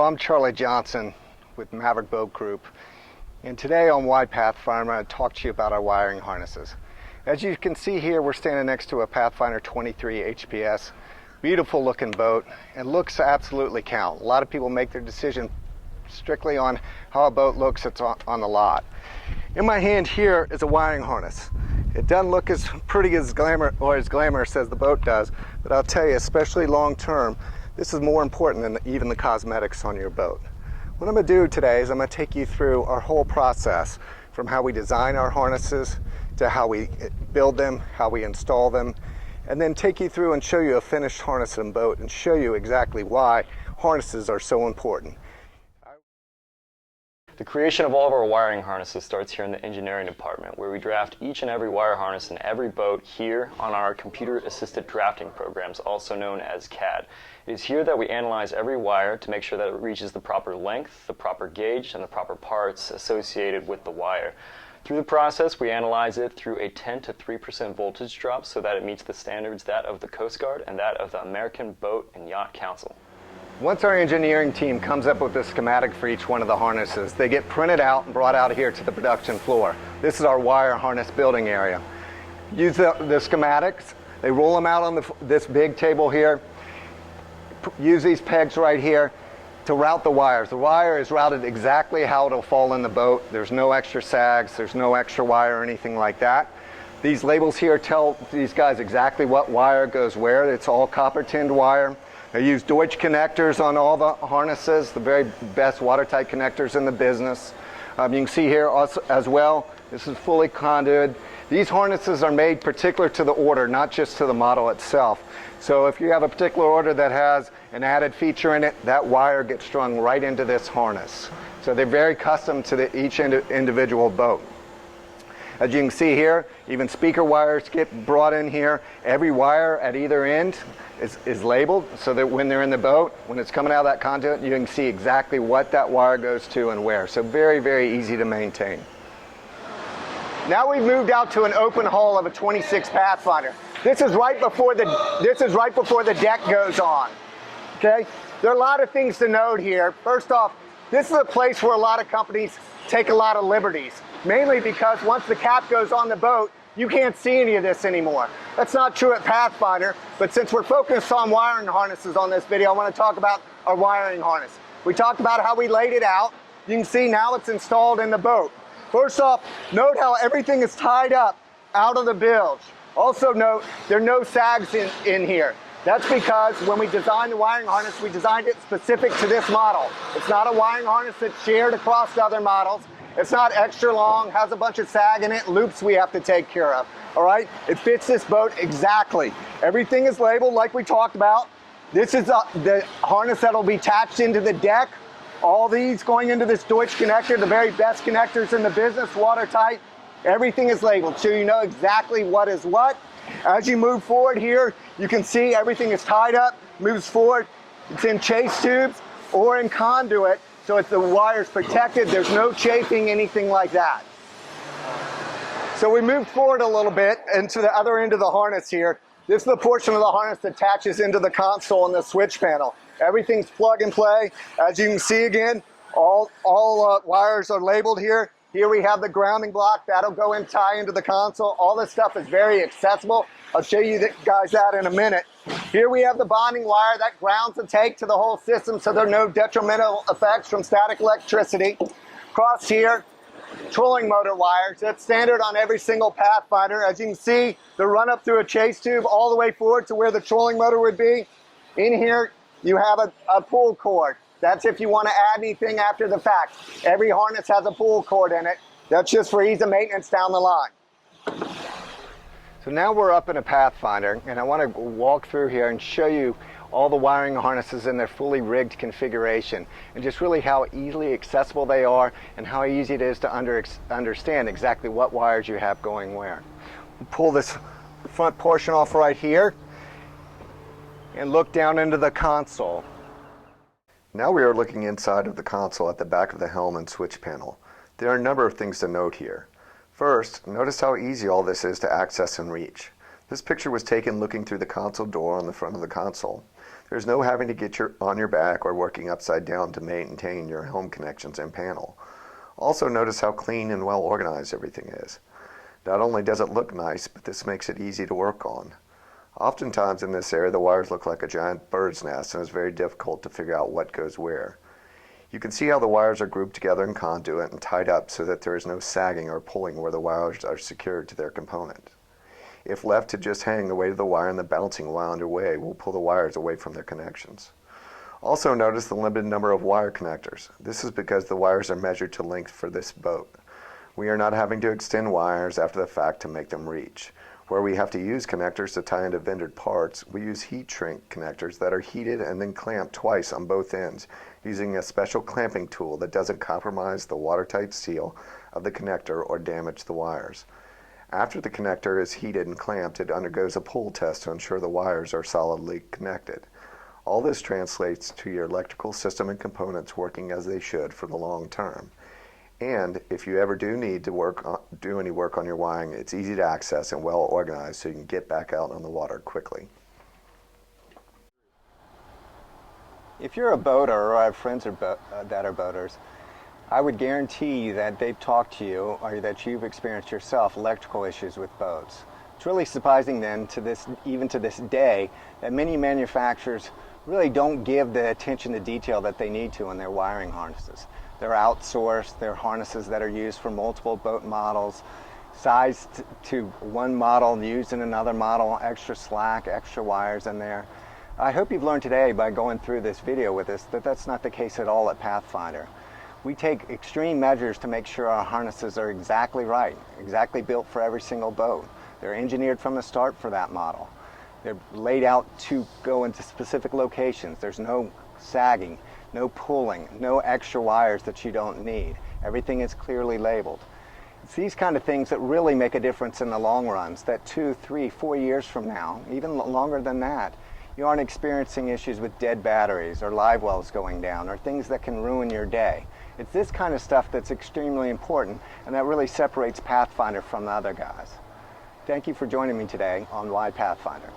I'm Charlie Johnson with Maverick Boat Group, and today on Why Pathfinder, I'm going to talk to you about our wiring harnesses. As you can see here, we're standing next to a Pathfinder 23 HPS. Beautiful looking boat, and looks absolutely count. A lot of people make their decision strictly on how a boat looks that's on the lot. In my hand here is a wiring harness. It doesn't look as pretty as glamorous as the boat does, but I'll tell you, especially long term, this is more important than even the cosmetics on your boat. What I'm going to do today is I'm going to take you through our whole process, from how we design our harnesses to how we build them, how we install them, and then take you through and show you a finished harness and boat and show you exactly why harnesses are so important. The creation of all of our wiring harnesses starts here in the engineering department, where we draft each and every wire harness in every boat here on our computer-assisted drafting programs, also known as CAD. It is here that we analyze every wire to make sure that it reaches the proper length, the proper gauge, and the proper parts associated with the wire. Through the process, we analyze it through a 10 to 3% voltage drop so that it meets the standards that of the Coast Guard and that of the American Boat and Yacht Council. Once our engineering team comes up with the schematic for each one of the harnesses, they get printed out and brought out here to the production floor. This is our wire harness building area. Use the schematics, they roll them out on this big table here, use these pegs right here to route the wires. The wire is routed exactly how it'll fall in the boat. There's no extra sags, there's no extra wire or anything like that. These labels here tell these guys exactly what wire goes where. It's all copper tinned wire. They use Deutsch connectors on all the harnesses, the very best watertight connectors in the business. You can see here also, as well, this is fully conduit. These harnesses are made particular to the order, not just to the model itself. So if you have a particular order that has an added feature in it, that wire gets strung right into this harness. So they're very custom to each individual boat. As you can see here, even speaker wires get brought in here. Every wire at either end is labeled so that when they're in the boat, when it's coming out of that conduit, you can see exactly what that wire goes to and where. So very, very easy to maintain. Now we've moved out to an open hull of a 26 Pathfinder. This is right before the deck goes on. Okay? There are a lot of things to note here. First off, this is a place where a lot of companies take a lot of liberties, mainly because once the cap goes on the boat, you can't see any of this anymore. That's not true at Pathfinder, but since we're focused on wiring harnesses on this video, I want to talk about our wiring harness. We talked about how we laid it out. You can see now it's installed in the boat. First off, note how everything is tied up out of the bilge. Also note, there are no sags in here. That's because when we designed the wiring harness, we designed it specific to this model. It's not a wiring harness that's shared across other models. It's not extra long, has a bunch of sag in it, loops we have to take care of. All right, it fits this boat exactly. Everything is labeled like we talked about. This is the harness that'll be attached into the deck. All these going into this Deutsch connector, the very best connectors in the business, watertight. Everything is labeled so you know exactly what is what. As you move forward here, you can see everything is tied up, moves forward. It's in chase tubes or in conduit, so if the wire's protected, there's no chafing, anything like that. So we moved forward a little bit into the other end of the harness here. This is the portion of the harness that attaches into the console and the switch panel. Everything's plug and play. As you can see again, all wires are labeled here. Here we have the grounding block that'll go and tie into the console. All this stuff is very accessible. I'll show you guys that in a minute. Here we have the bonding wire that grounds the tank to the whole system so there are no detrimental effects from static electricity. Across here, trolling motor wires. That's standard on every single Pathfinder. As you can see, they run up through a chase tube all the way forward to where the trolling motor would be. In here, you have a pull cord. That's if you want to add anything after the fact. Every harness has a pull cord in it. That's just for ease of maintenance down the line. So now we're up in a Pathfinder, and I want to walk through here and show you all the wiring harnesses in their fully rigged configuration, and just really how easily accessible they are and how easy it is to understand exactly what wires you have going where. We'll pull this front portion off right here and look down into the console. Now we are looking inside of the console at the back of the helm and switch panel. There are a number of things to note here. First, notice how easy all this is to access and reach. This picture was taken looking through the console door on the front of the console. There's no having to get on your back or working upside down to maintain your home connections and panel. Also notice how clean and well organized everything is. Not only does it look nice, but this makes it easy to work on. Oftentimes in this area the wires look like a giant bird's nest and it's very difficult to figure out what goes where. You can see how the wires are grouped together in conduit and tied up so that there is no sagging or pulling where the wires are secured to their component. If left to just hang, the weight of the wire and the balancing while underway will pull the wires away from their connections. Also notice the limited number of wire connectors. This is because the wires are measured to length for this boat. We are not having to extend wires after the fact to make them reach. Where we have to use connectors to tie into vended parts, we use heat shrink connectors that are heated and then clamped twice on both ends using a special clamping tool that doesn't compromise the watertight seal of the connector or damage the wires. After the connector is heated and clamped, it undergoes a pull test to ensure the wires are solidly connected. All this translates to your electrical system and components working as they should for the long term. And if you ever do need to do any work on your wiring, it's easy to access and well organized so you can get back out on the water quickly. If you're a boater or I have friends that are boaters, I would guarantee that they've talked to you or that you've experienced yourself electrical issues with boats. It's really surprising then, even to this day, that many manufacturers really don't give the attention to detail that they need to in their wiring harnesses. They're outsourced, they're harnesses that are used for multiple boat models, sized to one model and used in another model, extra slack, extra wires in there. I hope you've learned today by going through this video with us that that's not the case at all at Pathfinder. We take extreme measures to make sure our harnesses are exactly right, exactly built for every single boat. They're engineered from the start for that model. They're laid out to go into specific locations. There's no sagging, no pulling, no extra wires that you don't need. Everything is clearly labeled. It's these kind of things that really make a difference in the long runs, that 2, 3, 4 years from now, even longer than that, you aren't experiencing issues with dead batteries or live wells going down or things that can ruin your day. It's this kind of stuff that's extremely important and that really separates Pathfinder from the other guys. Thank you for joining me today on Why Pathfinder.